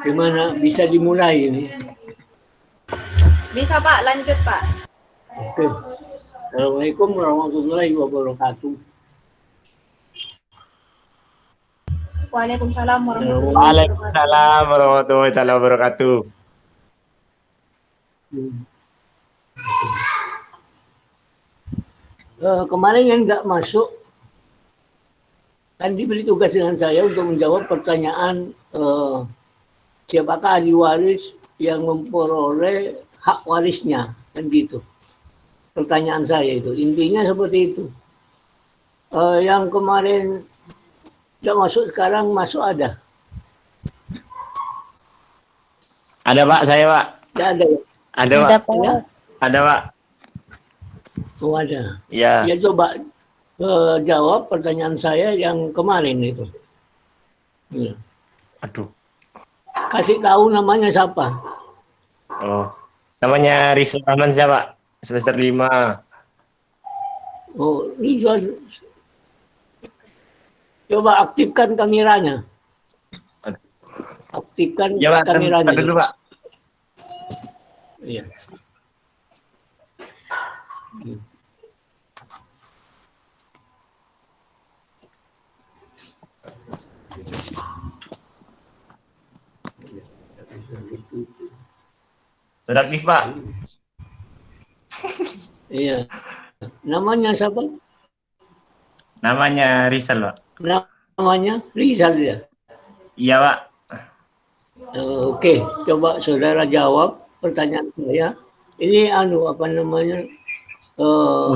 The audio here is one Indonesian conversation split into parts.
Gimana bisa dimulai ini? Bisa Pak, lanjut Pak. Oke. Assalamualaikum warahmatullahi wabarakatuh. Waalaikumsalam warahmatullahi wabarakatuh. Waalaikumsalam warahmatullahi wabarakatuh. Kemarin yang nggak masuk kan diberi tugas dengan saya untuk menjawab pertanyaan siapakah ahli waris yang memperoleh hak warisnya, kan gitu. Pertanyaan saya itu intinya seperti itu. Yang kemarin tidak masuk, sekarang masuk ada. Ada Pak, saya Pak. Tidak ada ya? Ada Pak. Ya? Ada Pak. Oh ada. Ya. Ya coba jawab pertanyaan saya yang kemarin itu. Ya. Aduh. Kasih tahu namanya siapa? Oh, namanya Rizal Rahman siapa? Semester 5. Oh, Rizal. Coba aktifkan kameranya. Aktifkan ya, Pak, kameranya dulu Pak. Iya. Sudah aktif Pak. Iya. Namanya siapa? Namanya Rizal Pak. Namanya Rizal ya? Iya Pak. Oke, coba saudara jawab pertanyaan saya. Ini apa namanya?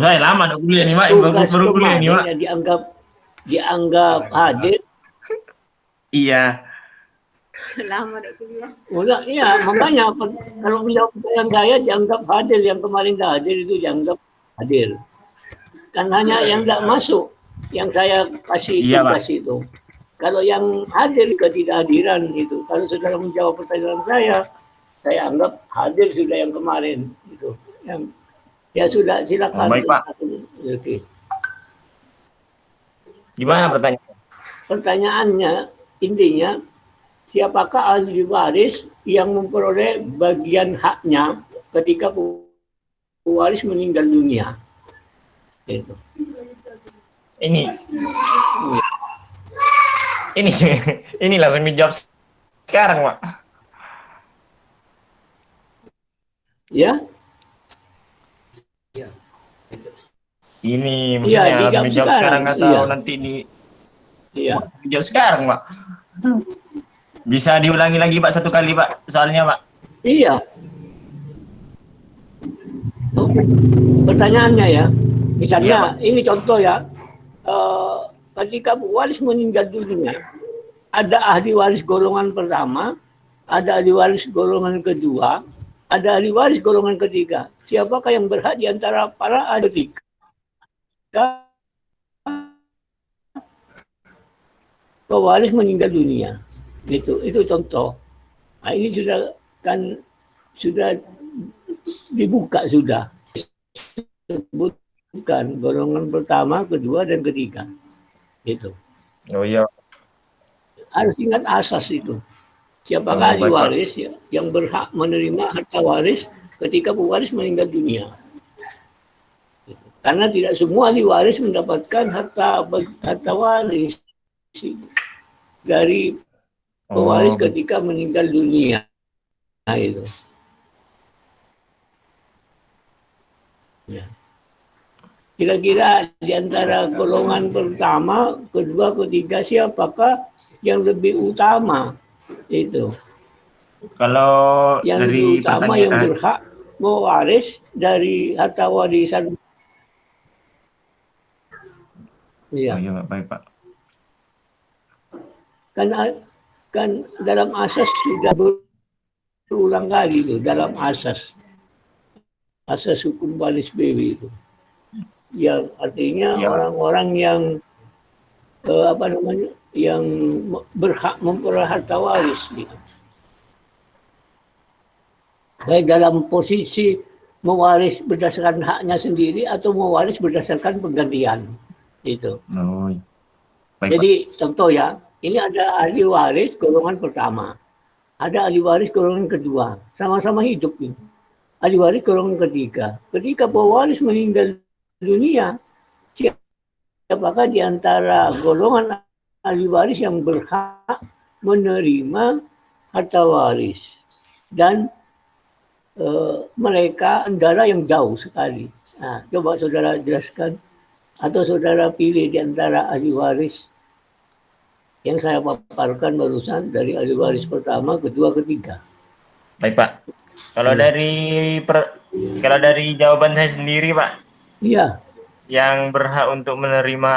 Saya lama dong kuliah nih Pak. Baru kuliah nih Pak. Dianggap hadir. Iya. Lama dong kuliah. Udah, iya, makanya kalau menjawab pertanyaan saya dianggap hadir, yang kemarin tidak hadir itu dianggap hadir. Kan hanya yang tidak masuk yang saya kasih tugas itu. Kalau yang hadir juga tidak hadiran itu. Kalau saudara menjawab pertanyaan saya anggap hadir sudah yang kemarin itu. Ya sudah, silakan. Baik Pak. Oke. Gimana pertanyaannya? Pertanyaannya intinya, siapakah ahli waris yang memperoleh bagian haknya ketika pewaris meninggal dunia? Itu. Ini langsung dijawab sekarang, Pak. Ya? Ini maksudnya langsung dijawab sekarang atau nanti di dijawab sekarang, Pak. Bisa diulangi lagi, Pak, satu kali, Pak, soalnya, Pak. Iya. Pertanyaannya ya, misalnya ini contoh ya, ketika pewaris meninggal dunia, ada ahli waris golongan pertama, ada ahli waris golongan kedua, ada ahli waris golongan ketiga. Siapakah yang berhak di antara para ahli ketiga? Pewaris meninggal dunia. Itu contoh. Nah, ini sudah dibuka sudah. Sebutkan golongan pertama, kedua, dan ketiga. Itu. Oh iya. Harus ingat asas itu. Siapakah ahli waris yang berhak menerima harta waris ketika pewaris meninggal dunia. Karena tidak semua ahli waris mendapatkan harta waris dari pewaris ketika meninggal dunia. Nah, itu. Ya. Kira-kira di antara golongan pertama, kedua, ketiga, siapakah yang lebih utama? Itu. Kalau yang dari utama yang berhak mewaris dari harta warisan. Iya. Oh, iya, baik, Pak. Kan dalam asas sudah berulang kali itu, dalam asas hukum waris BW itu. Yang artinya orang-orang yang yang berhak memperoleh harta waris gitu. Baik dalam posisi mewaris berdasarkan haknya sendiri atau mewaris berdasarkan penggantian itu. Oh, baik, jadi Pak. Contoh ya, ini ada ahli waris golongan pertama. ada ahli waris golongan kedua, sama-sama hidup ini. Ahli waris golongan ketiga. Ketika pewaris meninggal dunia, siapakah di antara golongan ahli waris yang berhak menerima harta waris? Dan mereka antara yang jauh sekali. Nah, coba saudara jelaskan atau saudara pilih di antara ahli waris yang saya paparkan barusan dari ahli waris pertama, kedua, ketiga. Baik Pak. Kalau kalau dari jawaban saya sendiri Pak, Iya. yang berhak untuk menerima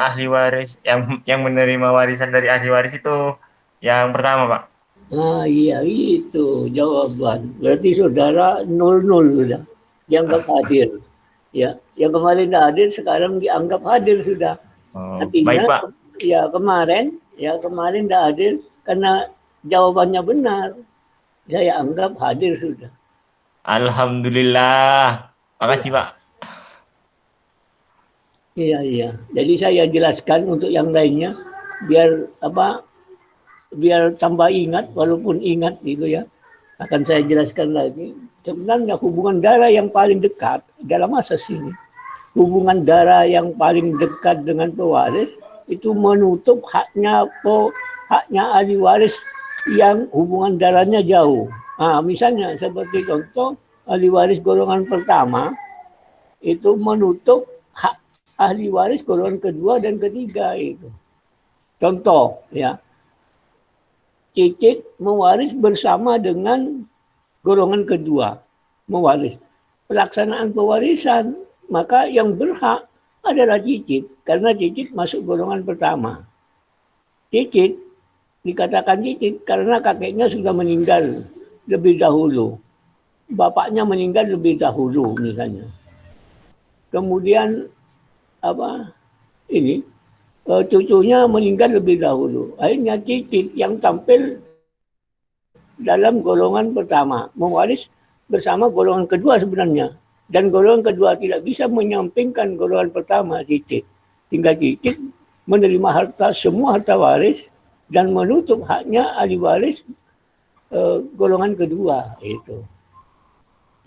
ahli waris, yang menerima warisan dari ahli waris itu yang pertama Pak. Ah iya itu jawaban. Berarti saudara 0-0 sudah. Dianggap hadir. Ya, yang kemarin tidak hadir sekarang dianggap hadir sudah. Oh, Artinya, baik Pak. Ya kemarin tidak hadir karena jawabannya benar. Saya anggap hadir sudah. Alhamdulillah. Makasih Pak. Iya. Jadi saya jelaskan untuk yang lainnya biar tambah ingat, walaupun ingat gitu ya. Akan saya jelaskan lagi. Sebenarnya hubungan darah yang paling dekat dalam masa sini, hubungan darah yang paling dekat dengan pewaris itu menutup haknya ahli waris yang hubungan darahnya jauh. Nah, misalnya seperti contoh ahli waris golongan pertama itu menutup hak ahli waris golongan kedua dan ketiga itu. Contoh ya, cicit mewaris bersama dengan golongan kedua mewaris. Pelaksanaan pewarisan, maka yang berhak adalah cicit karena cicit masuk golongan pertama. Cicit dikatakan cicit karena kakeknya sudah meninggal lebih dahulu. Bapaknya meninggal lebih dahulu misalnya. Kemudian cucunya meninggal lebih dahulu. Akhirnya cicit yang tampil dalam golongan pertama mewaris bersama golongan kedua sebenarnya. Dan golongan kedua tidak bisa menyampingkan golongan pertama, cicit. Tinggal cicit menerima semua harta waris dan menutup haknya ahli waris golongan kedua itu.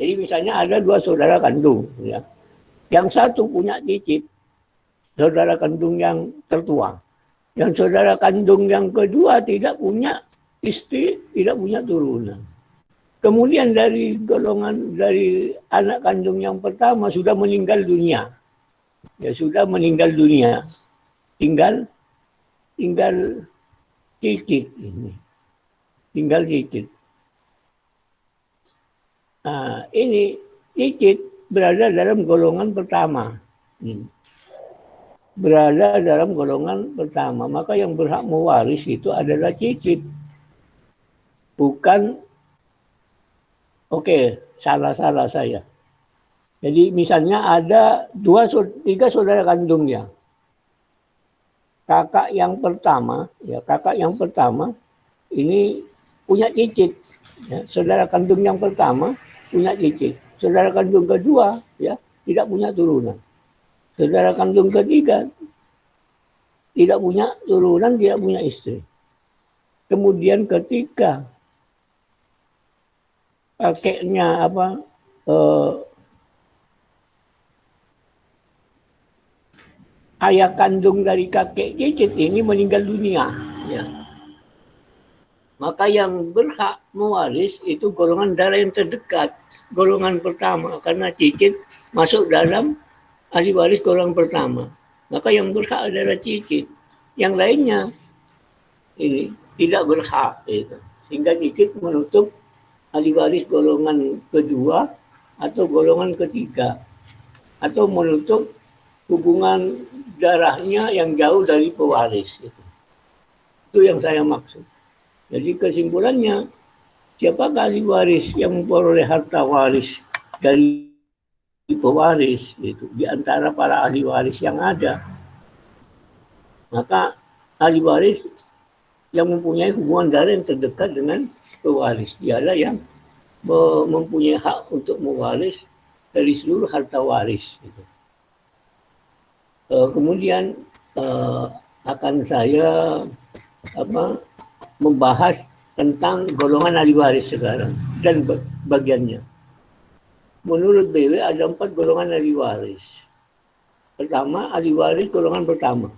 Jadi misalnya ada dua saudara kandung, ya. Yang satu punya cicit, saudara kandung yang tertua. Yang saudara kandung yang kedua tidak punya istri, tidak punya turunan. Kemudian dari anak kandung yang pertama sudah meninggal dunia. Ya sudah meninggal dunia. Tinggal cicit ini. Tinggal cicit. Nah, ini cicit berada dalam golongan pertama. Berada dalam golongan pertama. Maka yang berhak mewaris itu adalah cicit. Bukan salah saya. Jadi misalnya ada 3 saudara kandungnya. Kakak yang pertama ini punya cicit. Ya, saudara kandung yang pertama punya cicit. Saudara kandung kedua ya tidak punya turunan. Saudara kandung ketiga tidak punya turunan, tidak punya istri. Kemudian ketika kakeknya ayah kandung dari kakek cicit ini meninggal dunia, ya. Maka yang berhak mewaris itu golongan darah yang terdekat, golongan pertama, karena cicit masuk dalam ahli waris golongan pertama. Maka yang berhak adalah cicit, yang lainnya ini tidak berhak, gitu. Sehingga cicit menutup ahli waris golongan kedua atau golongan ketiga, atau menutup hubungan darahnya yang jauh dari pewaris. Itu yang saya maksud. Jadi kesimpulannya, siapakah ahli waris yang memperoleh harta waris dari pewaris itu di antara para ahli waris yang ada, maka ahli waris yang mempunyai hubungan darah yang terdekat dengan pewaris, dialah yang mempunyai hak untuk mewaris dari seluruh harta waris. Gitu. Kemudian akan saya membahas tentang golongan ahli waris sekarang dan bagiannya. Menurut BW ada 4 golongan ahli waris. Pertama, ahli waris golongan pertama.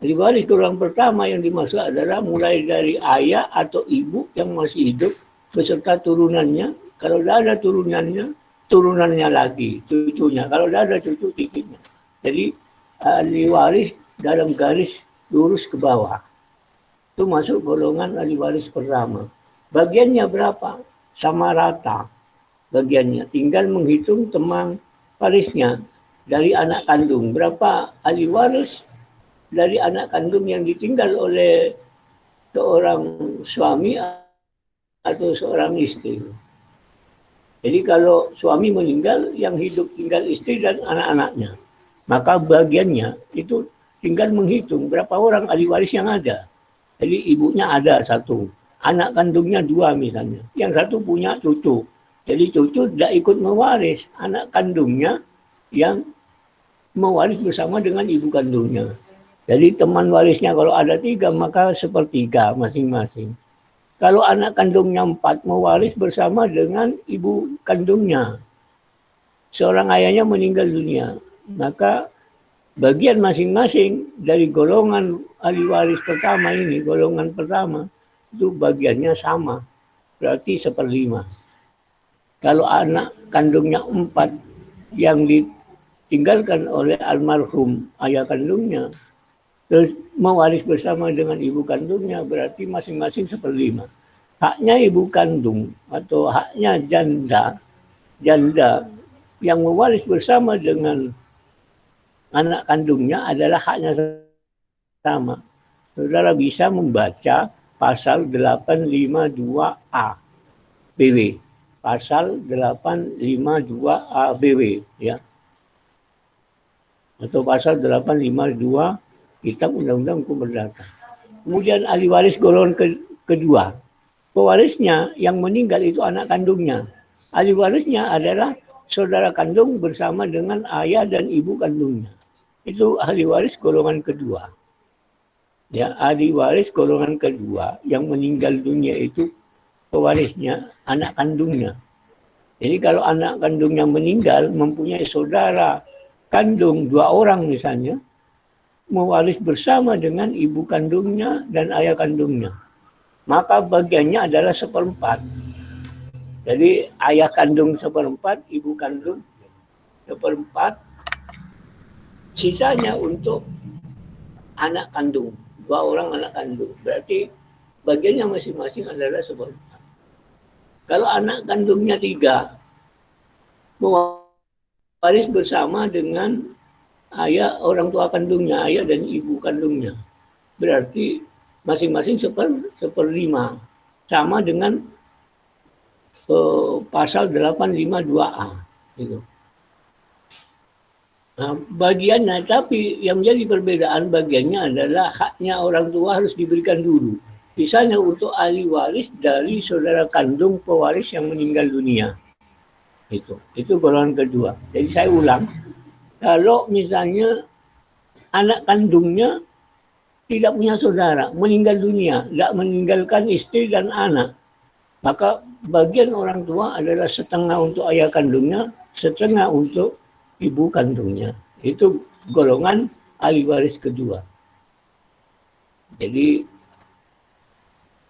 Ahli waris golongan pertama yang dimaksud adalah mulai dari ayah atau ibu yang masih hidup beserta turunannya. Kalau tidak ada turunannya lagi, cucunya. Kalau tidak ada cucu, cicitnya. Jadi ahli waris dalam garis lurus ke bawah. Itu masuk golongan ahli waris pertama. Bagiannya berapa? Sama rata bagiannya. Tinggal menghitung teman warisnya dari anak kandung. Berapa ahli waris dari anak kandung yang ditinggal oleh seorang suami atau seorang istri. Jadi kalau suami meninggal, yang hidup tinggal istri dan anak-anaknya. Maka bagiannya itu tinggal menghitung berapa orang ahli waris yang ada. Jadi ibunya ada 1, anak kandungnya 2 misalnya. Yang 1 punya cucu. Jadi cucu tidak ikut mewaris. Anak kandungnya yang mewaris bersama dengan ibu kandungnya. Jadi teman warisnya kalau ada 3 maka sepertiga masing-masing. Kalau anak kandungnya 4 mewaris bersama dengan ibu kandungnya. Seorang ayahnya meninggal dunia. Maka bagian masing-masing dari golongan ahli waris pertama ini, golongan pertama, itu bagiannya sama. Berarti 1/5. Kalau anak kandungnya 4 yang ditinggalkan oleh almarhum ayah kandungnya, terus mewaris bersama dengan ibu kandungnya, berarti masing-masing 1/5. Haknya ibu kandung atau haknya janda yang mewaris bersama dengan anak kandungnya adalah haknya sama. Saudara bisa membaca pasal 852A BW. Pasal 852A BW, ya. Atau pasal 852 Kitab Undang-Undang Hukum Perdata. Kemudian ahli waris golongan kedua. Pewarisnya yang meninggal itu anak kandungnya. Ahli warisnya adalah saudara kandung bersama dengan ayah dan ibu kandungnya. Itu ahli waris golongan kedua. Ya, ahli waris golongan kedua yang meninggal dunia itu pewarisnya anak kandungnya. Jadi kalau anak kandungnya meninggal mempunyai saudara kandung 2 orang misalnya, mewaris bersama dengan ibu kandungnya dan ayah kandungnya. Maka bagiannya adalah 1/4. Jadi ayah kandung 1/4, ibu kandung 1/4. Sisanya untuk anak kandung, 2 orang anak kandung. Berarti bagiannya masing-masing adalah 1/4. Kalau anak kandungnya 3, mewaris bersama dengan ayah, orang tua kandungnya, ayah dan ibu kandungnya. Berarti masing-masing 1/5. Sama dengan pasal 852A. Gitu. Nah, bagiannya, tapi yang menjadi perbedaan bagiannya adalah haknya orang tua harus diberikan dulu. Misalnya untuk ahli waris dari saudara kandung pewaris yang meninggal dunia. Itu golongan kedua. Jadi saya ulang, kalau misalnya anak kandungnya tidak punya saudara, meninggal dunia, tidak meninggalkan istri dan anak, maka bagian orang tua adalah setengah untuk ayah kandungnya, setengah untuk ibu kandungnya. Itu golongan ahli waris kedua. Jadi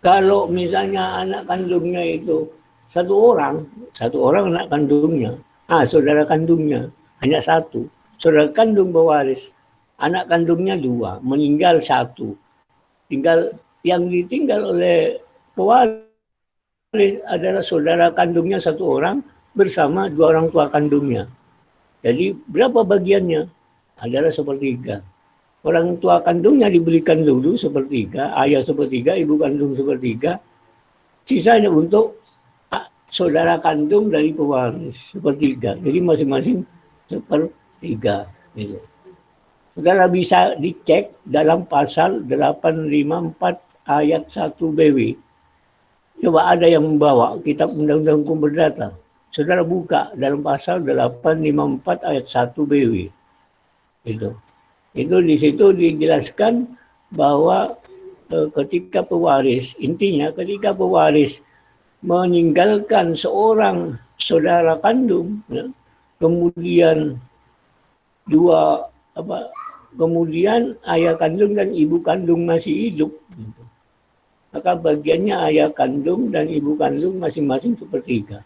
kalau misalnya anak kandungnya itu 1 orang anak kandungnya, saudara kandungnya hanya 1, saudara kandung pewaris, anak kandungnya 2, meninggal 1, tinggal yang ditinggal oleh pewaris adalah saudara kandungnya 1 orang bersama 2 orang tua kandungnya. Jadi berapa bagiannya? Adalah 1/3. Orang tua kandungnya diberikan dulu 1/3, ayah 1/3, ibu kandung 1/3. Sisanya untuk saudara kandung dari pewaris 1/3. Jadi masing-masing 1/3. Gitu. Saudara bisa dicek dalam pasal 854 ayat 1 BW. Coba ada yang membawa Kitab Undang-Undang Hukum Perdata. Saudara buka dalam pasal 854 ayat 1 BW. Itu di situ dijelaskan bahwa ketika pewaris, intinya ketika pewaris meninggalkan seorang saudara kandung, ya, kemudian kemudian ayah kandung dan ibu kandung masih hidup, gitu. Maka bagiannya ayah kandung dan ibu kandung masing-masing sepertiga.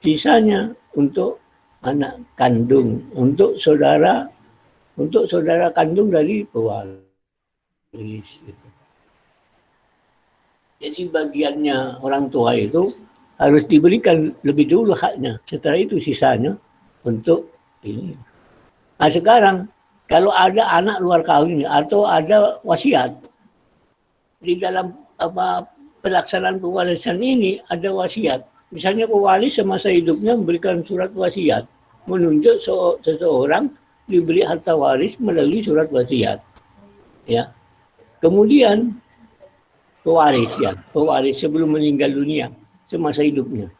Sisanya untuk anak kandung, untuk saudara kandung dari pewaris. Gitu. Jadi bagiannya orang tua itu harus diberikan lebih dulu haknya. Setelah itu sisanya untuk ini. Nah sekarang kalau ada anak luar kawin atau ada wasiat di dalam pelaksanaan pewarisan ini ada wasiat. Misalnya pewaris semasa hidupnya memberikan surat wasiat menunjuk seseorang diberi harta waris melalui surat wasiat. Ya. Kemudian pewaris sebelum meninggal dunia semasa hidupnya.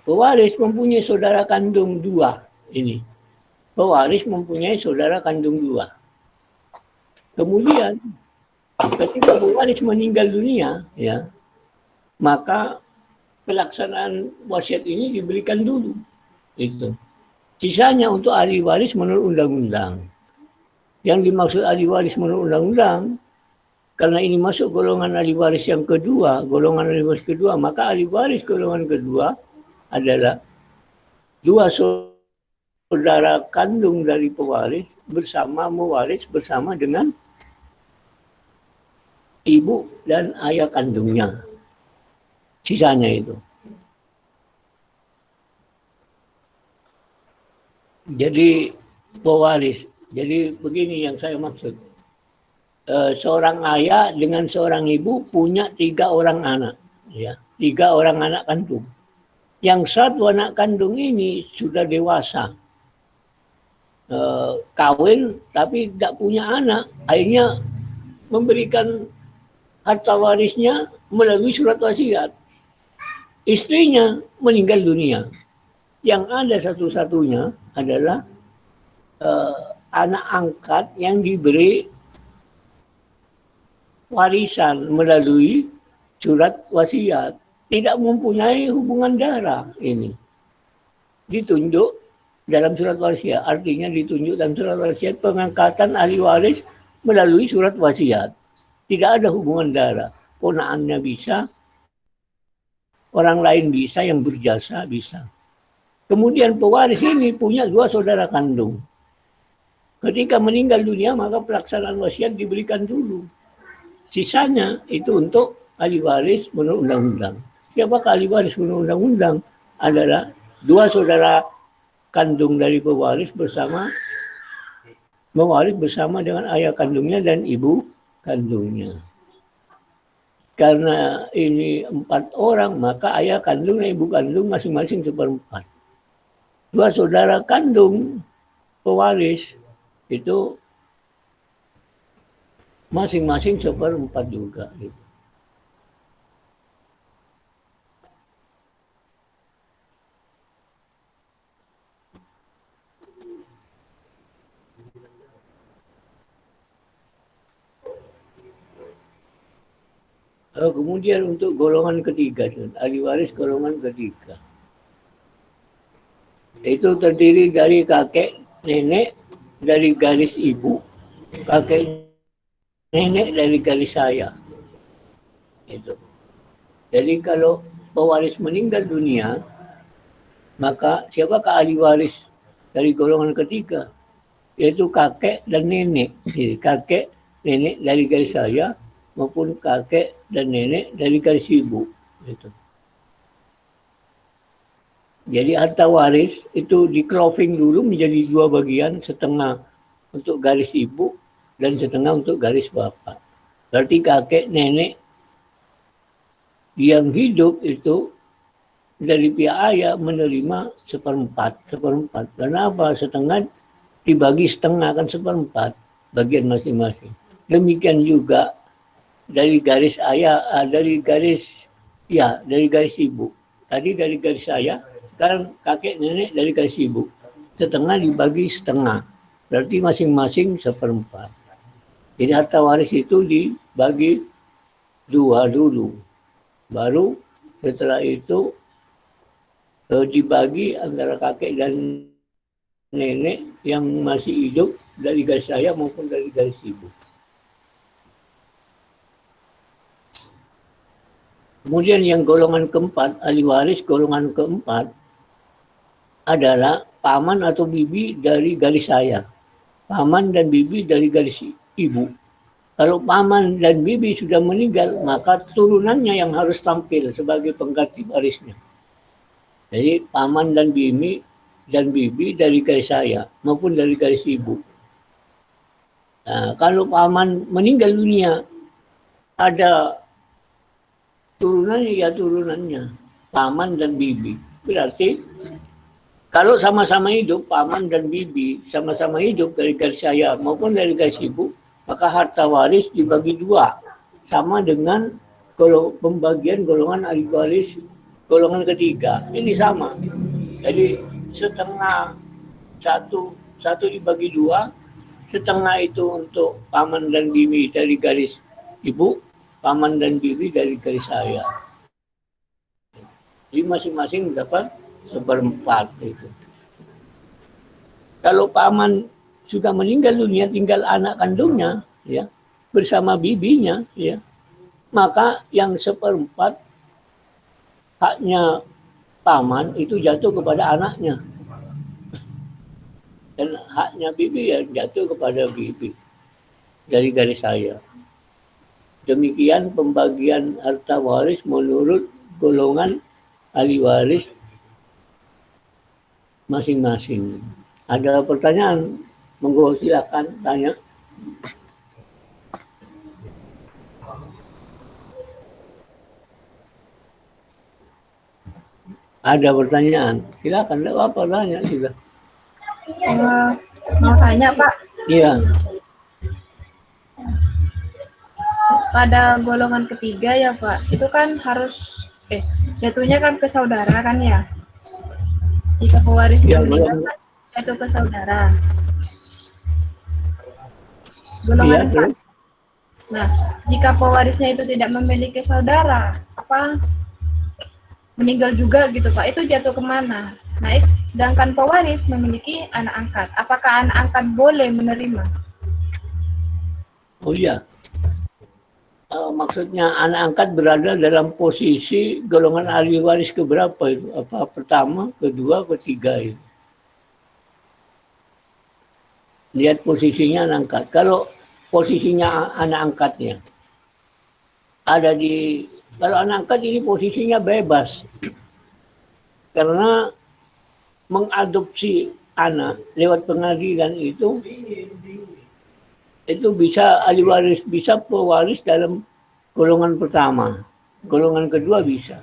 Pewaris mempunyai saudara kandung 2 ini. Pewaris mempunyai saudara kandung 2. Kemudian ketika pewaris meninggal dunia, ya, maka pelaksanaan wasiat ini diberikan dulu. Itu. Sisanya untuk ahli waris menurut undang-undang. Yang dimaksud ahli waris menurut undang-undang, karena ini masuk golongan ahli waris yang kedua, maka ahli waris golongan kedua adalah 2 saudara kandung dari pewaris bersama mewaris bersama dengan ibu dan ayah kandungnya. Sisanya itu. Jadi pewaris. Jadi begini yang saya maksud. Seorang ayah dengan seorang ibu punya 3 orang anak. Ya, 3 orang anak kandung. Yang 1 anak kandung ini sudah dewasa. Kawin tapi tidak punya anak. Akhirnya memberikan harta warisnya melalui surat wasiat. Istrinya meninggal dunia. Yang ada satu-satunya adalah anak angkat yang diberi warisan melalui surat wasiat. Tidak mempunyai hubungan darah ini. Ditunjuk dalam surat wasiat. Artinya ditunjuk dalam surat wasiat pengangkatan ahli waris melalui surat wasiat. Tidak ada hubungan darah. Ponakannya bisa, orang lain bisa, yang berjasa bisa. Kemudian pewaris ini punya 2 saudara kandung. Ketika meninggal dunia maka pelaksanaan wasiat diberikan dulu. Sisanya itu untuk ahli waris menurut undang-undang. Siapakah ahli waris menurut undang-undang? Adalah 2 saudara kandung dari pewaris mewaris bersama dengan ayah kandungnya dan ibu kandungnya. Karena ini 4 orang, maka ayah kandung dan ibu kandung masing-masing 1/4. 2 saudara kandung pewaris itu masing-masing 1/4 juga. Gitu. Kemudian untuk golongan ketiga, ahli waris golongan ketiga. Itu terdiri dari kakek, nenek, dari garis ibu, kakek, nenek dari garis saya. Itu. Jadi kalau pewaris meninggal dunia, maka siapakah ahli waris dari golongan ketiga? Yaitu kakek dan nenek. Jadi, kakek, nenek dari garis saya, maupun kakek dan nenek dari garis ibu. Gitu. Jadi harta waris itu di clothing dulu menjadi 2 bagian, setengah untuk garis ibu dan setengah untuk garis bapak. Berarti kakek nenek yang hidup itu dari pihak ayah menerima 1/4. Kenapa? Setengah dibagi setengah kan 1/4 bagian masing-masing. Demikian juga dari garis ayah, dari garis ibu. Tadi dari garis ayah, sekarang kakek nenek dari garis ibu. Setengah dibagi setengah. Berarti masing-masing 1/4. Jadi harta waris itu dibagi dua dulu. Baru setelah itu dibagi antara kakek dan nenek yang masih hidup dari garis saya maupun dari garis ibu. Kemudian yang golongan keempat, ahli waris golongan keempat adalah paman atau bibi dari garis saya. Paman dan bibi dari garis ibu. Kalau paman dan bibi sudah meninggal, maka turunannya yang harus tampil sebagai pengganti warisnya. Jadi paman dan bibi dari garis saya maupun dari garis ibu. Nah, kalau paman meninggal dunia, ada turunannya ya turunannya, paman dan bibi. Berarti kalau sama-sama hidup, paman dan bibi sama-sama hidup dari garis saya maupun dari garis ibu, maka harta waris dibagi dua. Sama dengan kalau pembagian golongan ahli waris golongan ketiga. Ini sama. Jadi setengah satu dibagi dua, setengah itu untuk paman dan bibi dari garis ibu, paman dan bibi dari garis saya. Jadi masing-masing dapat seperempat itu. Kalau paman sudah meninggal dunia, tinggal anak kandungnya, ya, bersama bibinya, ya, maka yang seperempat haknya paman itu jatuh kepada anaknya. Dan haknya bibi ya jatuh kepada bibi dari garis saya. Demikian pembagian harta waris menurut golongan ahli waris masing-masing. Ada pertanyaan? Monggo silakan tanya. Ada pertanyaan? Silakan, tidak apa tanya juga. Mau tanya Pak. Iya. Pada golongan ketiga ya Pak, itu kan harus jatuhnya kan ke saudara kan ya. Jika pewaris meninggal kan jatuh ke saudara. Golongan 4. Nah, jika pewarisnya itu tidak memiliki saudara, apa meninggal juga gitu Pak, itu jatuh kemana? Nah, sedangkan pewaris memiliki anak angkat, apakah anak angkat boleh menerima? Oh iya. Maksudnya anak angkat berada dalam posisi golongan ahli waris keberapa itu? Apa pertama, kedua, ketiga itu? Lihat posisinya anak angkat. Kalau posisinya anak angkatnya ada di, kalau anak angkat ini posisinya bebas karena mengadopsi anak lewat pengadilan itu bisa ahli waris, bisa pewaris dalam golongan pertama, golongan kedua bisa,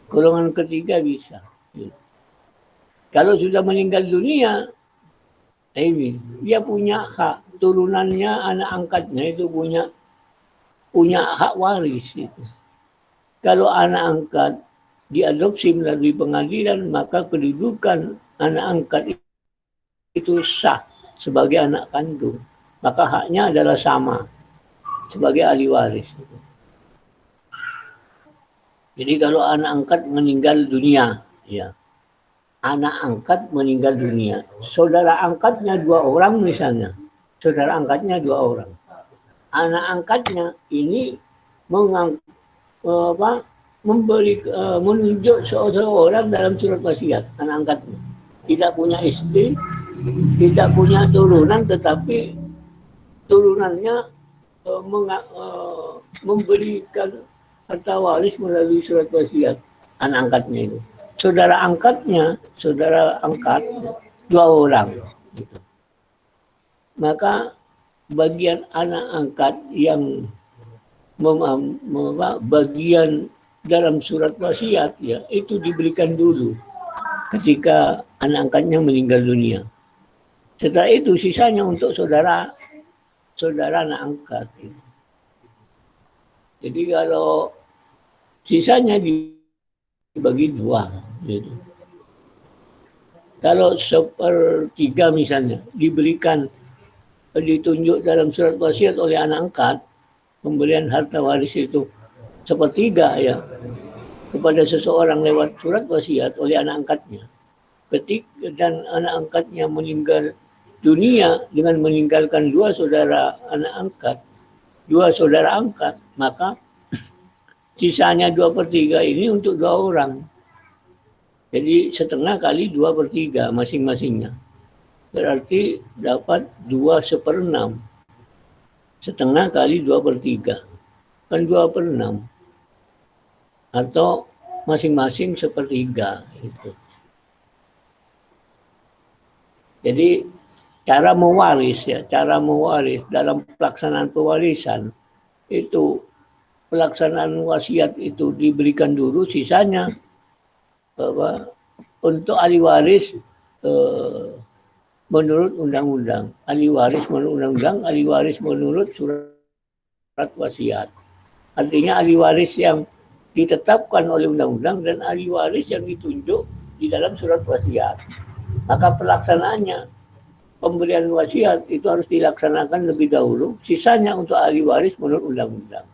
golongan ketiga bisa. Kalau sudah meninggal dunia, ini dia punya hak, turunannya anak angkatnya itu punya hak waris itu. Kalau anak angkat diadopsi melalui pengadilan, maka kedudukan anak angkat itu sah sebagai anak kandung. Maka haknya adalah sama sebagai ahli waris. Jadi kalau anak angkat meninggal dunia, ya, anak angkat meninggal dunia, saudara angkatnya 2 orang misalnya, saudara angkatnya 2 orang, anak angkatnya ini menunjuk seorang dalam surat wasiat, anak angkatnya tidak punya istri, tidak punya turunan, tetapi turunannya memberikan harta waris melalui surat wasiat anak angkatnya itu. Saudara angkat 2 orang. Gitu. Maka bagian anak angkat yang bagian dalam surat wasiat ya itu diberikan dulu ketika anak angkatnya meninggal dunia. Setelah itu sisanya untuk saudara anak angkat. Jadi kalau sisanya dibagi 2. Gitu. Kalau 1/3 misalnya diberikan ditunjuk dalam surat wasiat oleh anak angkat, pemberian harta waris itu sepertiga ya kepada seseorang lewat surat wasiat oleh anak angkatnya. Ketika dan anak angkatnya meninggal dunia dengan meninggalkan dua saudara angkat, maka sisanya 2/3 ini untuk 2 orang. Jadi setengah kali 2/3 masing-masingnya. Berarti dapat 2/6. Setengah kali 2/3. Kan 2/6. Atau masing-masing 1/3. Gitu. Jadi cara mewaris dalam pelaksanaan pewarisan itu, pelaksanaan wasiat itu diberikan dulu, sisanya untuk ahli waris menurut undang-undang, ahli waris menurut undang-undang, ahli waris menurut surat wasiat. Artinya ahli waris yang ditetapkan oleh undang-undang dan ahli waris yang ditunjuk di dalam surat wasiat. Maka pelaksanaannya, pemberian wasiat itu harus dilaksanakan lebih dahulu, sisanya untuk ahli waris menurut undang-undang.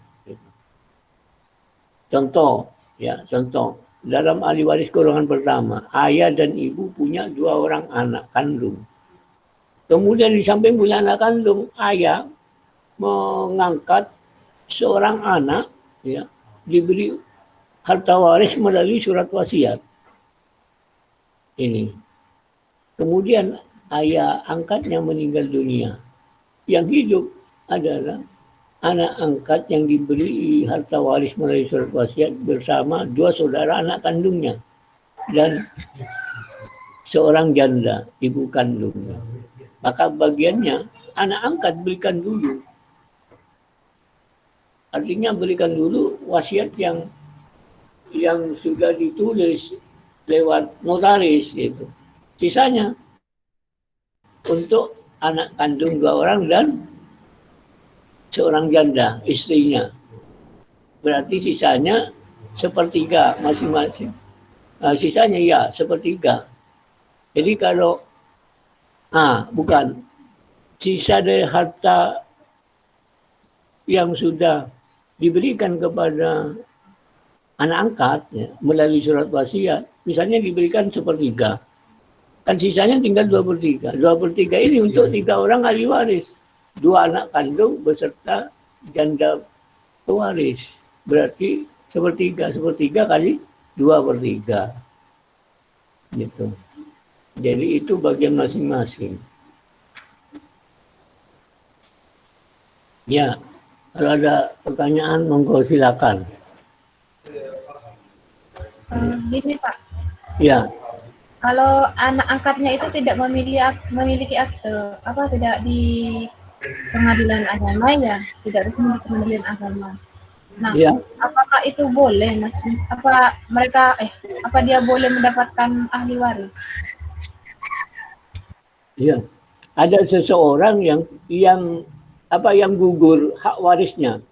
Contoh, dalam ahli waris golongan pertama, ayah dan ibu punya 2 orang anak kandung. Kemudian di samping punya anak kandung, ayah mengangkat seorang anak, ya, diberi harta waris melalui surat wasiat. Ini. Kemudian ayah angkatnya meninggal dunia. Yang hidup adalah anak angkat yang diberi harta waris melalui surat wasiat bersama 2 saudara anak kandungnya dan seorang janda ibu kandungnya. Maka bagiannya anak angkat berikan dulu. Artinya berikan dulu wasiat yang sudah ditulis lewat notaris gitu. Sisanya untuk anak kandung 2 orang dan seorang janda, istrinya. Berarti sisanya 1/3 masing-masing. Nah, sisanya ya 1/3. Jadi kalau sisa dari harta yang sudah diberikan kepada anak angkat ya, melalui surat wasiat, misalnya diberikan 1/3. Kan sisanya tinggal 2/3. 2/3 ini untuk 3 orang ahli waris. 2 anak kandung beserta janda pewaris. Berarti 1/3 kali 2/3. Gitu. Jadi itu bagian masing-masing. Ya, kalau ada pertanyaan monggo silakan. Gini Pak. Ya. Kalau anak angkatnya itu tidak memiliki akte, tidak di pengadilan agama ya, tidak resmi di pengadilan agama. Nah, ya. Apakah itu boleh, Mas? Apa dia boleh mendapatkan ahli waris? Iya, ada seseorang yang gugur hak warisnya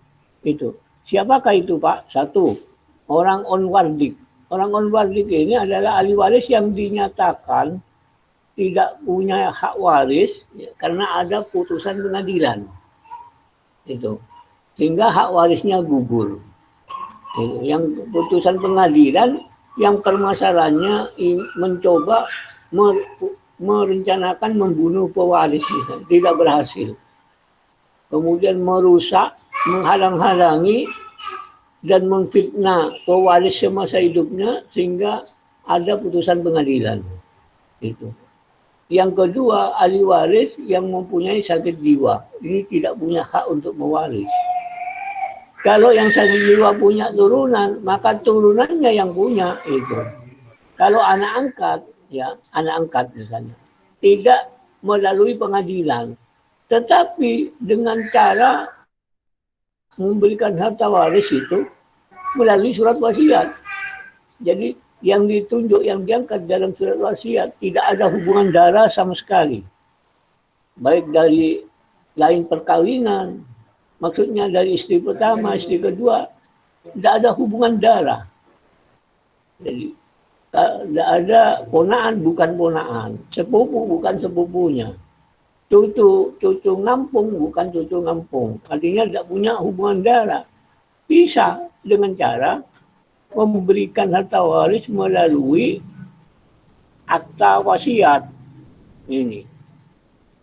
itu. Siapakah itu, Pak? 1, orang onwardik. Orang onwardik ini adalah ahli waris yang dinyatakan tidak punya hak waris ya, karena ada putusan pengadilan. Itu. Sehingga hak warisnya gugur. Yang putusan pengadilan yang permasalahannya mencoba merencanakan membunuh pewaris, tidak berhasil. Kemudian merusak, menghalang-halangi dan memfitnah pewaris semasa hidupnya sehingga ada putusan pengadilan. Itu. Yang kedua, ahli waris yang mempunyai sakit jiwa. Ini tidak punya hak untuk mewaris. Kalau yang sakit jiwa punya turunan, maka turunannya yang punya itu. Kalau anak angkat misalnya, tidak melalui pengadilan, tetapi dengan cara memberikan harta waris itu melalui surat wasiat. Jadi yang ditunjuk, yang diangkat dalam surat wasiat tidak ada hubungan darah sama sekali. Baik dari lain perkawinan, maksudnya dari istri pertama, istri kedua, tidak ada hubungan darah. Jadi tidak ada ponaan, bukan ponaan. Sepupu, bukan sepupunya. cucu ngampung, bukan cucu ngampung. Artinya tidak punya hubungan darah. Bisa dengan cara memberikan harta waris melalui akta wasiat. Ini.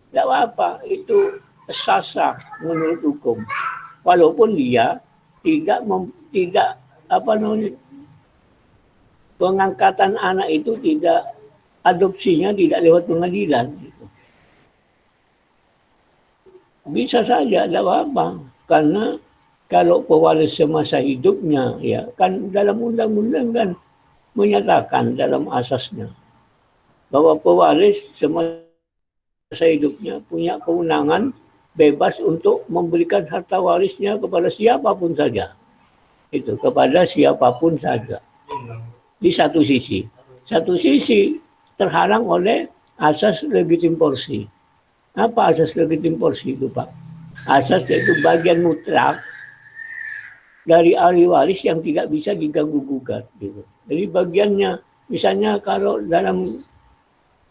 Tidak apa-apa, itu sah-sah menurut hukum. Walaupun dia tidak pengangkatan anak itu tidak, adopsinya tidak lewat pengadilan. Bisa saja, tidak apa-apa. Karena kalau pewaris semasa hidupnya, ya kan dalam undang-undang kan menyatakan dalam asasnya bahwa pewaris semasa hidupnya punya kewenangan bebas untuk memberikan harta warisnya kepada siapapun saja. Itu, kepada siapapun saja. Di satu sisi. Satu sisi terhalang oleh asas legitim porsi. Apa asas legitim porsi itu, Pak? Asas yaitu bagian mutlak dari ahli waris yang tidak bisa diganggu-gugat. Gitu. Jadi bagiannya, misalnya kalau dalam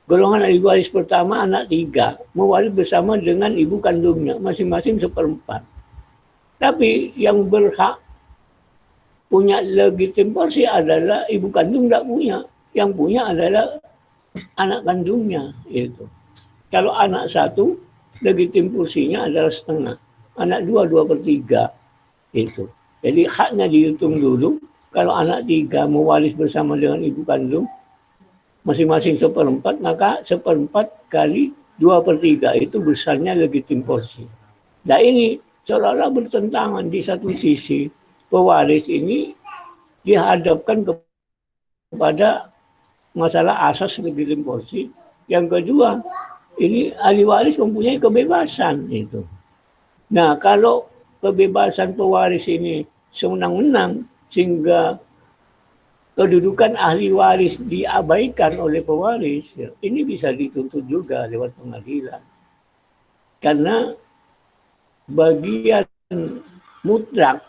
golongan ahli waris pertama anak 3, mewaris bersama dengan ibu kandungnya, masing-masing 1/4. Tapi yang berhak punya legitim porsi adalah ibu kandung tidak punya. Yang punya adalah anak kandungnya. Gitu. Kalau anak 1, legitim porsinya adalah setengah. Anak 2, 2/3. Itu. Jadi haknya dihitung dulu. Kalau anak 3 mewaris bersama dengan ibu kandung, masing-masing 1/4, maka 1/4 kali 2/3 itu besarnya legitim porsi. Nah ini seolah-olah bertentangan. Di satu sisi pewaris ini dihadapkan kepada masalah asas legitim porsi. Yang kedua, ini ahli waris mempunyai kebebasan itu. Nah, kalau kebebasan pewaris ini sewenang-wenang sehingga kedudukan ahli waris diabaikan oleh pewaris, ya, ini bisa dituntut juga lewat pengadilan. Karena bagian mutlak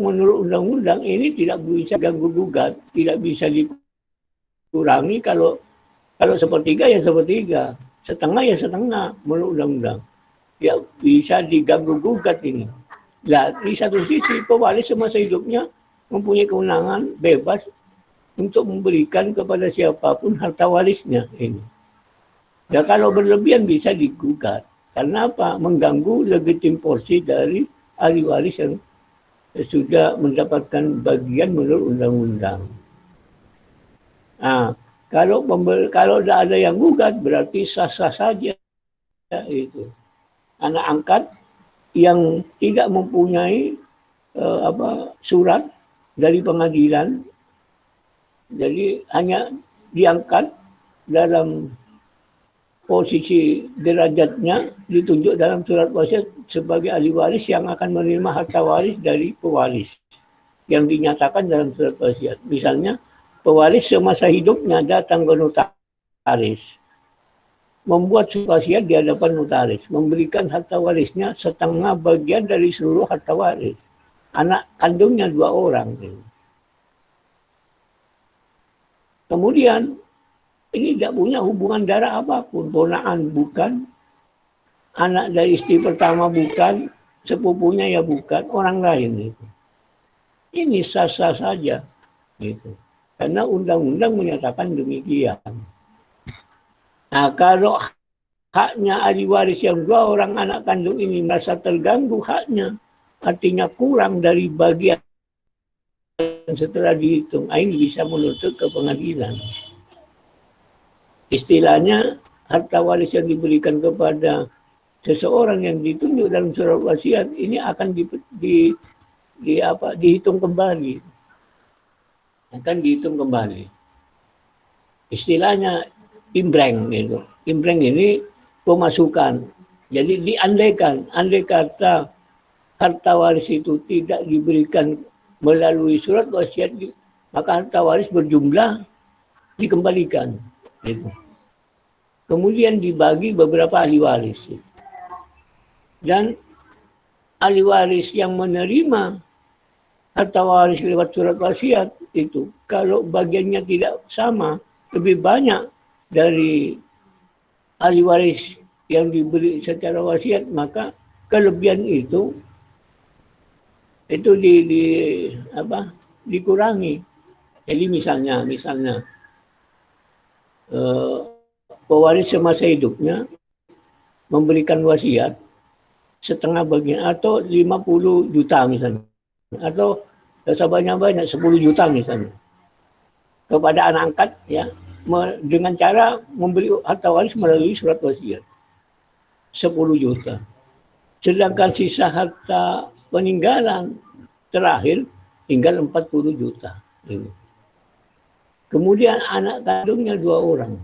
menurut undang-undang ini tidak bisa ganggu-gugat, tidak bisa dikurangi. Kalau 1/3 ya 1/3, setengah ya setengah menurut undang-undang. Ya bisa diganggu-gugat ini. Nah, di satu sisi pewaris semasa hidupnya mempunyai kewenangan bebas untuk memberikan kepada siapapun harta warisnya ini. Ya kalau berlebihan bisa digugat. Karena apa? Mengganggu legitim porsi dari ahli waris yang sudah mendapatkan bagian menurut undang-undang. Nah, kalau tidak ada yang gugat berarti sah-sah saja itu. Anak angkat yang tidak mempunyai surat dari pengadilan, jadi hanya diangkat dalam posisi derajatnya, ditunjuk dalam surat wasiat sebagai ahli waris yang akan menerima harta waris dari pewaris yang dinyatakan dalam surat wasiat. Misalnya pewaris semasa hidupnya datang ke notaris, membuat surat wasiat di hadapan notaris, memberikan harta warisnya setengah bagian dari seluruh harta waris. Anak kandungnya 2 orang. Kemudian ini tidak punya hubungan darah apapun, ponakan bukan, anak dari istri pertama bukan, sepupunya ya bukan, orang lain itu. Ini sah-sah saja, gitu. Karena undang-undang menyatakan demikian. Nah, kalau haknya ahli waris yang 2 orang anak kandung ini merasa terganggu haknya, artinya kurang dari bagian setelah dihitung, ini bisa menuntut ke pengadilan. Istilahnya harta waris yang diberikan kepada seseorang yang ditunjuk dalam surat wasiat ini akan dihitung kembali. Akan dihitung kembali. Istilahnya imbreng gitu. Imbreng ini pemasukan. Jadi diandaikan, andai kata harta waris itu tidak diberikan melalui surat wasiat, maka harta waris berjumlah dikembalikan. Gitu. Kemudian dibagi beberapa ahli waris. Dan ahli waris yang menerima harta waris lewat surat wasiat itu, kalau bagiannya tidak sama, lebih banyak dari ahli waris yang diberi secara wasiat, maka kelebihan itu dikurangi. Jadi misalnya pewaris semasa hidupnya memberikan wasiat setengah bagian atau 50 juta misalnya, atau sebanyak-banyak 10 juta misalnya kepada anak angkat, ya, dengan cara memberi harta waris melalui surat wasiat 10 juta. Sedangkan sisa harta peninggalan terakhir tinggal 40 juta. Kemudian anak kandungnya 2 orang.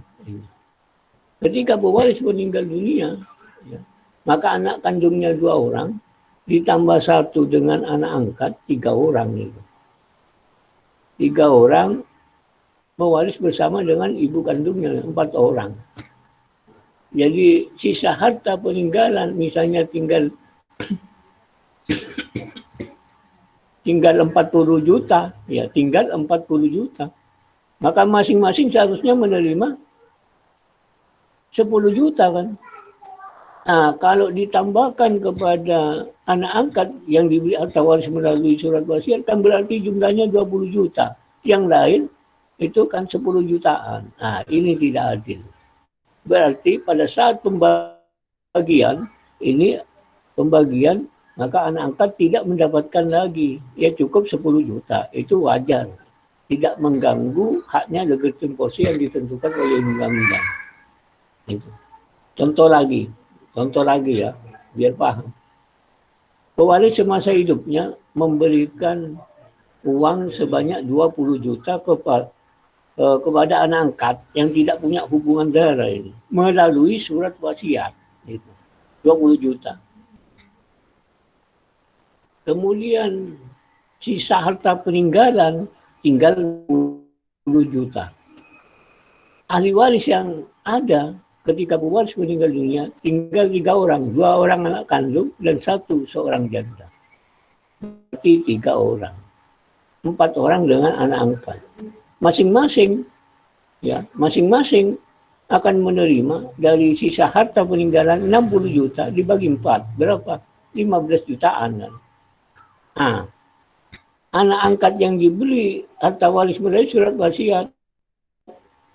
Ketika pewaris meninggal dunia, ya, maka anak kandungnya 2 orang ditambah 1 dengan anak angkat 3 orang. 3 orang mewaris bersama dengan ibu kandungnya 4 orang. Jadi sisa harta peninggalan misalnya tinggal 40 juta, ya tinggal 40 juta. Maka masing-masing seharusnya menerima 10 juta kan. Nah, kalau ditambahkan kepada anak angkat yang diberi harta waris melalui surat wasiat kan berarti jumlahnya 20 juta. Yang lain itu kan 10 jutaan. Nah, ini tidak adil. Berarti pada saat pembagian, maka anak angkat tidak mendapatkan lagi. Ya cukup 10 juta, itu wajar. Tidak mengganggu haknya legitimasi yang ditentukan oleh undang-undang. Itu. Contoh lagi ya, biar paham. Pewaris semasa hidupnya memberikan uang sebanyak 20 juta kepada anak angkat yang tidak punya hubungan darah ini melalui surat wasiat, itu 20 juta. Kemudian sisa harta peninggalan tinggal 10 juta. Ahli waris yang ada ketika pewaris meninggal dunia tinggal 3 orang, 2 orang anak kandung dan 1 seorang janda. Berarti 3 orang, 4 orang dengan anak angkat. Masing-masing akan menerima dari sisa harta peninggalan 60 juta dibagi 4. Berapa? 15 jutaan kan. Nah, anak angkat yang diberi harta waris melalui surat wasiat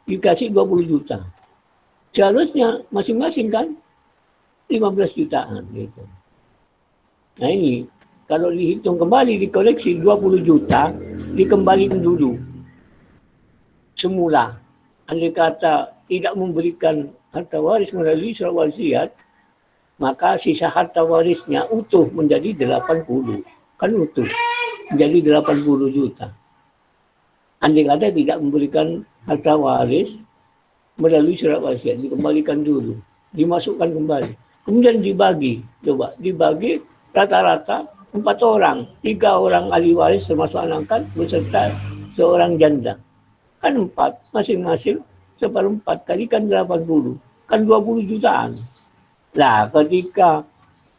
dikasih 20 juta. Seharusnya masing-masing kan 15 jutaan gitu. Nah ini kalau dihitung kembali, dikoreksi 20 juta dikembalikan dulu semula. Andai kata tidak memberikan harta waris melalui surat wasiat, maka sisa harta warisnya utuh menjadi 80. Kan utuh menjadi 80 juta. Andai kata tidak memberikan harta waris melalui surat wasiat, dikembalikan dulu, dimasukkan kembali. Kemudian dibagi rata-rata 4 orang, 3 orang ahli waris termasuk anak angkat beserta seorang janda. Kan 4, masing-masing seperempat kalikan 80, kan 20 jutaan. Nah, ketika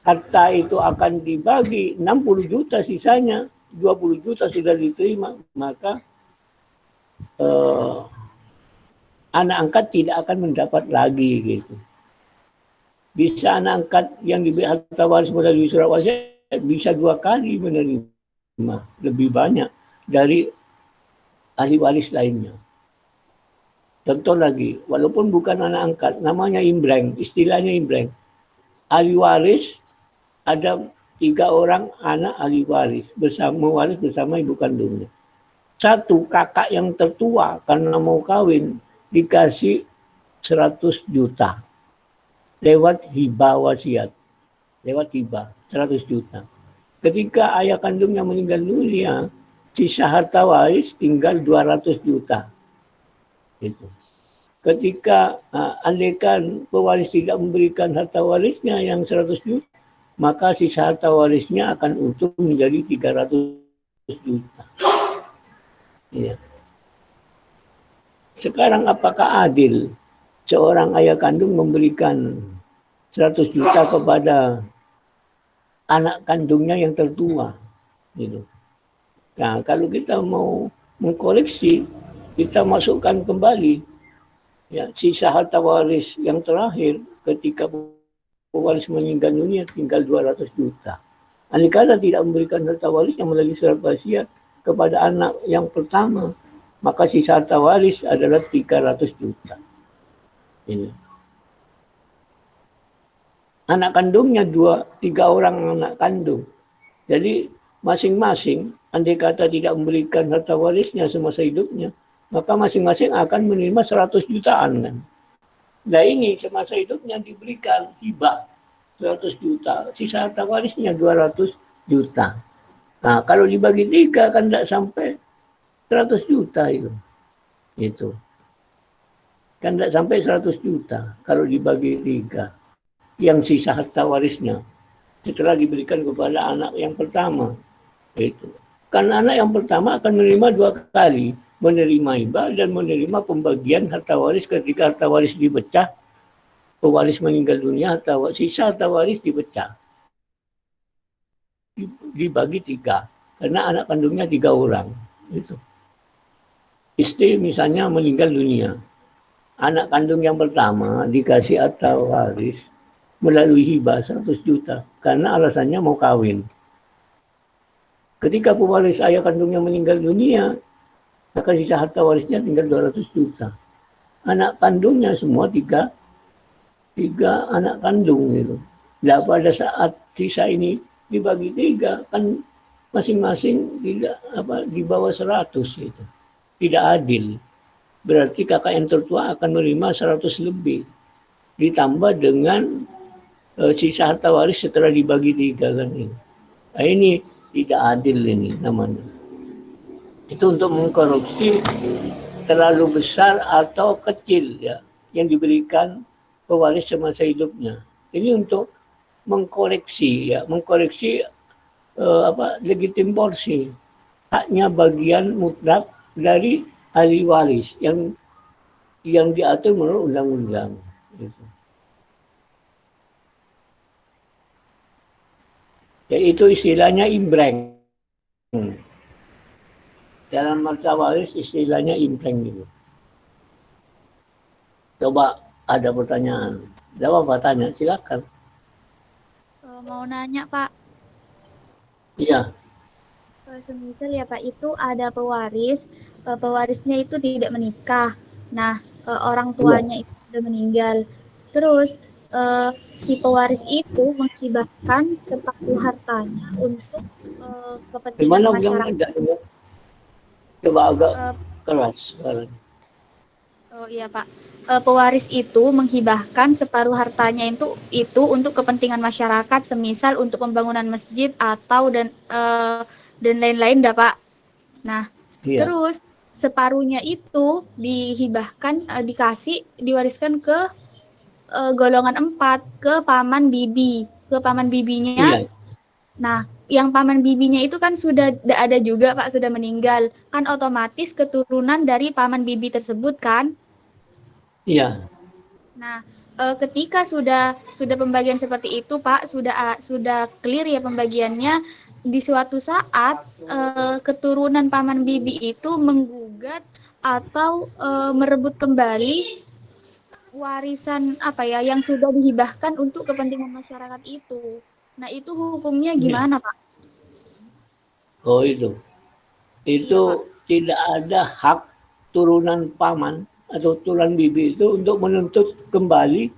harta itu akan dibagi 60 juta sisanya, 20 juta sudah diterima, maka anak angkat tidak akan mendapat lagi gitu. Bisa anak angkat yang diberi harta waris melalui surat wasiat bisa 2 kali menerima lebih banyak dari ahli waris lainnya. Contoh lagi, walaupun bukan anak angkat, namanya imbreng, istilahnya imbreng. Ahli waris ada 3 orang anak ahli waris bersama ibu kandungnya. 1 kakak yang tertua karena mau kawin dikasih 100 juta lewat hibah wasiat, lewat hibah 100 juta. Ketika ayah kandungnya meninggal dunia, sisa harta waris tinggal 200 juta. Itu. Ketika andaikan pewaris tidak memberikan harta warisnya yang 100 juta, maka sisa harta warisnya akan utuh menjadi 300 juta. Ya. Sekarang apakah adil seorang ayah kandung memberikan 100 juta kepada anak kandungnya yang tertua? Gitu. Nah, kalau kita mau mengkoleksi, kita masukkan kembali Ya, sisa harta waris yang terakhir ketika pewaris meninggal dunia tinggal 200 juta. Andai kata tidak memberikan harta waris yang melalui surat wasiat kepada anak yang pertama, maka sisa harta waris adalah 300 juta. Ini. Anak kandungnya 3 orang anak kandung. Jadi masing-masing andai kata tidak memberikan harta warisnya semasa hidupnya, maka masing-masing akan menerima 100 jutaan kan. Nah ini semasa hidupnya diberikan hibah 100 juta, sisa harta warisnya 200 juta. Nah kalau dibagi 3 kan tidak sampai 100 juta itu. Itu. Kan tidak sampai 100 juta kalau dibagi 3. Yang sisa harta warisnya setelah diberikan kepada anak yang pertama. Itu. Karena anak yang pertama akan menerima 2 kali, menerima hibah dan menerima pembagian harta waris ketika harta waris dipecah. Pewaris meninggal dunia, sisa harta waris dipecah. Dibagi 3. Karena anak kandungnya 3 orang. Itu. Istri misalnya meninggal dunia. Anak kandung yang pertama dikasih harta waris melalui hibah 100 juta. Karena alasannya mau kawin. Ketika pewaris ayah kandungnya meninggal dunia, maka sisa harta warisnya tinggal 200 juta. Anak kandungnya semua 3 anak kandung gitu. Nah, pada saat sisa ini dibagi 3 kan masing-masing tidak di bawah 100 itu. Tidak adil. Berarti kakak yang tertua akan menerima 100 lebih. Ditambah dengan sisa harta waris setelah dibagi 3 kan ini. Nah, ini tidak adil ini namanya. Itu untuk mengkoreksi terlalu besar atau kecil ya yang diberikan pewaris semasa hidupnya. Ini untuk mengkoreksi legitim porsi, haknya bagian mutlak dari ahli waris yang diatur menurut undang-undang. Gitu. Yaitu istilahnya imbreng. Dalam marca waris istilahnya imbreng gitu. Coba ada pertanyaan. Jawab Pak, tanya, silakan. Mau nanya Pak. Iya. Semisal ya Pak, itu ada pewaris, pewarisnya itu tidak menikah. Nah, orang tuanya itu sudah meninggal. Terus si pewaris itu menghibahkan separuh hartanya untuk kepentingan masyarakat. Coba agak keras. Oh iya Pak, pewaris itu menghibahkan separuh hartanya itu untuk kepentingan masyarakat, semisal untuk pembangunan masjid atau dan lain-lain dah Pak. Nah, terus separuhnya itu dihibahkan, diwariskan ke golongan 4 ke paman bibi, ke paman bibinya. Nah, yang paman bibinya itu kan sudah ada juga Pak, sudah meninggal. Kan otomatis keturunan dari paman bibi tersebut kan? Iya. Nah, ketika sudah pembagian seperti itu Pak, sudah clear ya pembagiannya, di suatu saat keturunan paman bibi itu menggugat atau merebut kembali warisan yang sudah dihibahkan untuk kepentingan masyarakat itu. Nah, itu hukumnya gimana, Pak? Oh, itu tidak ada hak turunan paman atau turunan bibi itu untuk menuntut kembali,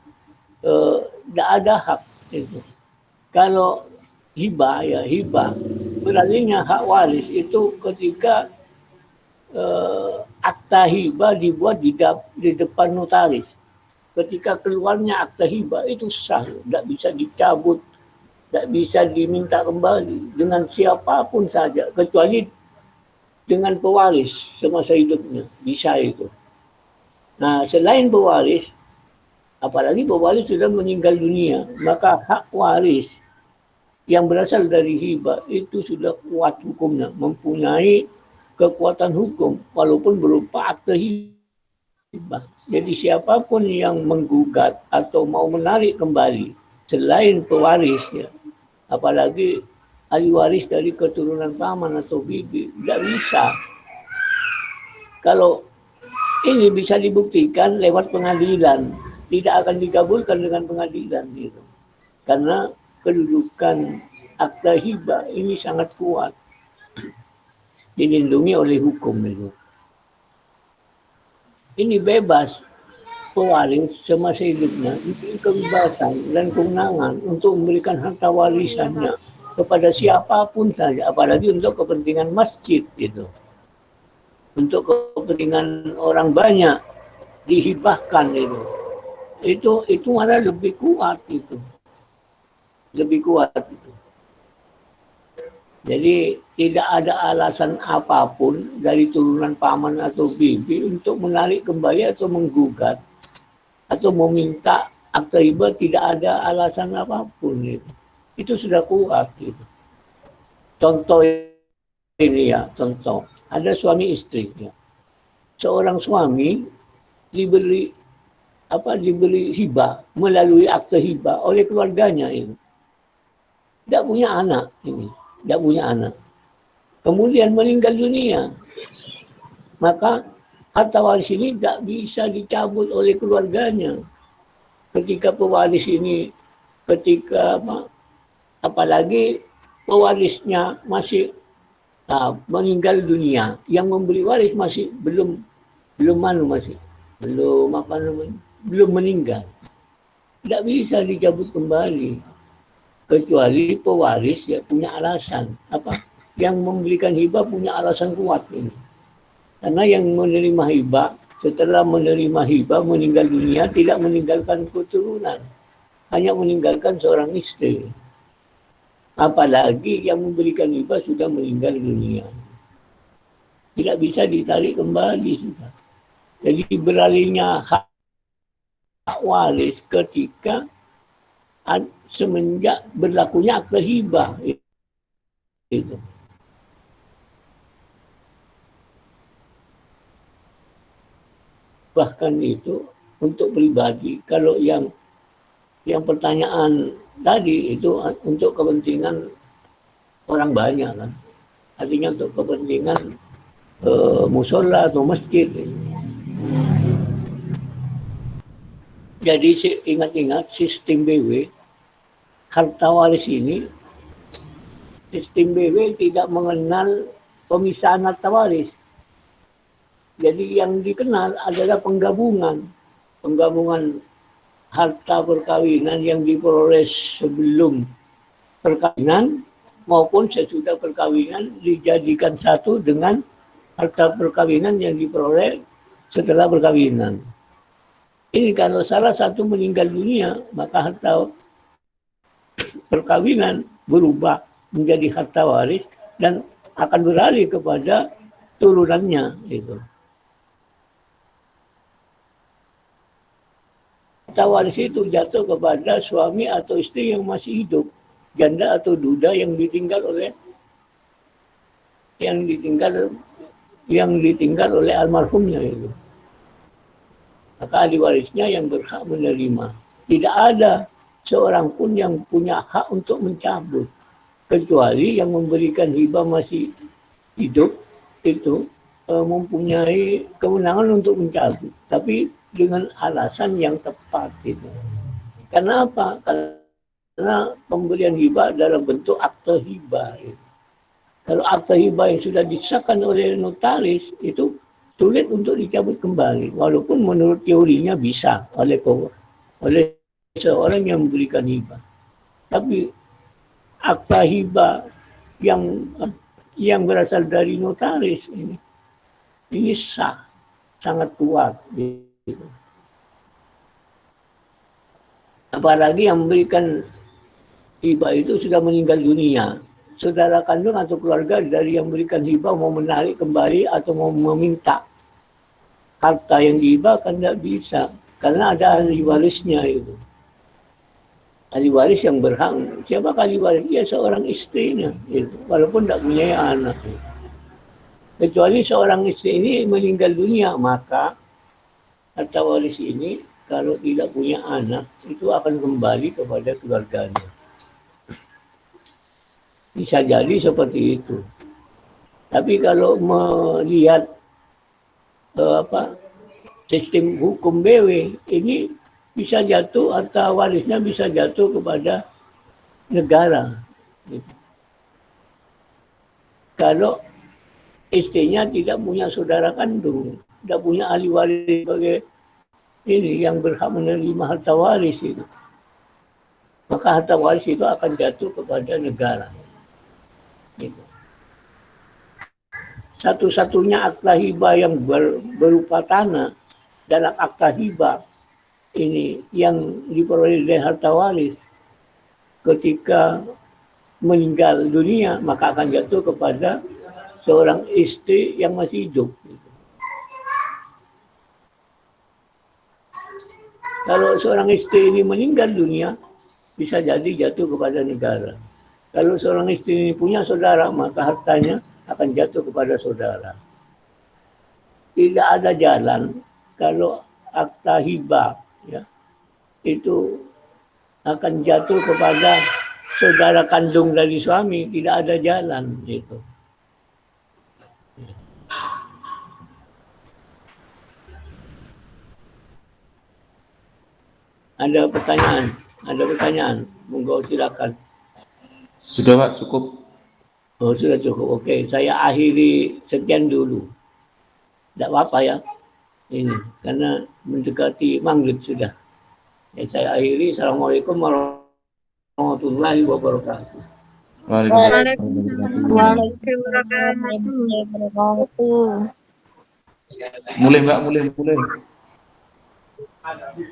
tidak ada hak itu. Kalau hibah berarti hak waris itu ketika akta hibah dibuat di depan notaris. Ketika keluarnya akta hibah itu sah, tidak bisa dicabut, tidak bisa diminta kembali dengan siapapun saja, kecuali dengan pewaris semasa hidupnya, bisa itu. Nah, selain pewaris, apalagi pewaris sudah meninggal dunia, maka hak waris yang berasal dari hibah itu sudah kuat hukumnya, mempunyai kekuatan hukum, walaupun berupa akta hibah. Jadi siapapun yang menggugat atau mau menarik kembali selain pewaris ya, apalagi ahli waris dari keturunan paman atau bibi, tidak bisa. Kalau ini bisa dibuktikan lewat pengadilan, tidak akan dikabulkan dengan pengadilan gitu. Karena kedudukan akta hibah ini sangat kuat, dilindungi oleh hukum itu. Ini bebas pewaris semasa hidupnya diberi kebebasan dan kewenangan untuk memberikan harta warisannya kepada siapapun saja, apalagi untuk kepentingan masjid gitu. Untuk kepentingan orang banyak dihibahkan itu. Itu malah lebih kuat itu. Lebih kuat itu. Jadi tidak ada alasan apapun dari turunan paman atau bibi untuk menarik kembali atau menggugat atau meminta akta hibah, tidak ada alasan apapun itu. Itu sudah kuat itu. Contoh ini ya, contoh. Ada suami istri ya. Seorang suami diberi hibah melalui akta hibah oleh keluarganya ini. Tidak punya anak ini. Tidak punya anak. Kemudian meninggal dunia. Maka harta waris ini tidak bisa dicabut oleh keluarganya. Ketika pewaris ini, apalagi pewarisnya masih meninggal dunia, yang memberi waris masih belum meninggal. Tidak bisa dicabut kembali. Kecuali pewaris ya punya alasan yang memberikan hibah punya alasan kuat ini, karena yang menerima hibah setelah menerima hibah meninggal dunia tidak meninggalkan keturunan, hanya meninggalkan seorang istri, apalagi yang memberikan hibah sudah meninggal dunia, tidak bisa ditarik kembali sudah. Jadi beralihnya hak waris ketika semenjak berlakunya akta hibah itu. Bahkan itu untuk pribadi. Kalau yang pertanyaan tadi itu untuk kepentingan orang banyak kan. Artinya untuk kepentingan musola atau masjid. Jadi ingat-ingat sistem BW, harta waris ini, sistem BW tidak mengenal pemisahan harta waris. Jadi yang dikenal adalah penggabungan harta perkawinan yang diperoleh sebelum perkawinan maupun sesudah perkawinan dijadikan satu dengan harta perkawinan yang diperoleh setelah perkawinan. Ini kalau salah satu meninggal dunia, maka harta perkawinan berubah menjadi harta waris dan akan beralih kepada turunannya. Gitu. Harta waris itu jatuh kepada suami atau istri yang masih hidup, janda atau duda yang ditinggal oleh almarhumnya itu. Maka ahli warisnya yang berhak menerima. Tidak ada seorang pun yang punya hak untuk mencabut. Kecuali yang memberikan hibah masih hidup itu mempunyai kewenangan untuk mencabut. Tapi dengan alasan yang tepat itu. Karena apa? Karena pemberian hibah dalam bentuk akta hibah. Itu. Kalau akta hibah yang sudah disahkan oleh notaris itu sulit untuk dicabut kembali, walaupun menurut teorinya bisa oleh seorang yang memberikan hibah. Tapi akta hibah yang berasal dari notaris ini sah, sangat kuat. Gitu. Apalagi yang memberikan hibah itu sudah meninggal dunia. Saudara kandung atau keluarga dari yang memberikan hibah mau menarik kembali atau mau meminta harta yang dihibahkan tidak bisa. Karena ada ahli warisnya itu. Ahli waris yang berhak. Siapa ahli waris? Ya seorang istrinya. Gitu. Walaupun tidak punya anak. Gitu. Kecuali seorang istri ini meninggal dunia, maka harta waris ini kalau tidak punya anak itu akan kembali kepada keluarganya. Bisa jadi seperti itu. Tapi kalau melihat sistem hukum BW ini bisa jatuh, harta warisnya bisa jatuh kepada negara. Gitu. Kalau istrinya tidak punya saudara kandung, tidak punya ahli waris sebagai ini yang berhak menerima harta waris itu, maka harta waris itu akan jatuh kepada negara. Gitu. Satu-satunya akta hibah yang berupa tanah dalam akta hibah ini yang diperoleh dari harta waris ketika meninggal dunia, maka akan jatuh kepada seorang istri yang masih hidup. Kalau seorang istri ini meninggal dunia, bisa jadi jatuh kepada negara. Kalau seorang istri ini punya saudara, maka hartanya akan jatuh kepada saudara. Tidak ada jalan kalau akta hibah ya, itu akan jatuh kepada saudara kandung dari suami, tidak ada jalan itu. Ada pertanyaan, monggo silakan. Sudah Pak, cukup. Oh sudah cukup, oke. Saya akhiri sekian dulu. Tidak apa-apa ya, ini karena mendekati maghrib sudah. Ya, saya akhiri. Assalamualaikum warahmatullahi wabarakatuh. Waalaikumsalam warahmatullahi wabarakatuh. Mulai Mbak, mulai.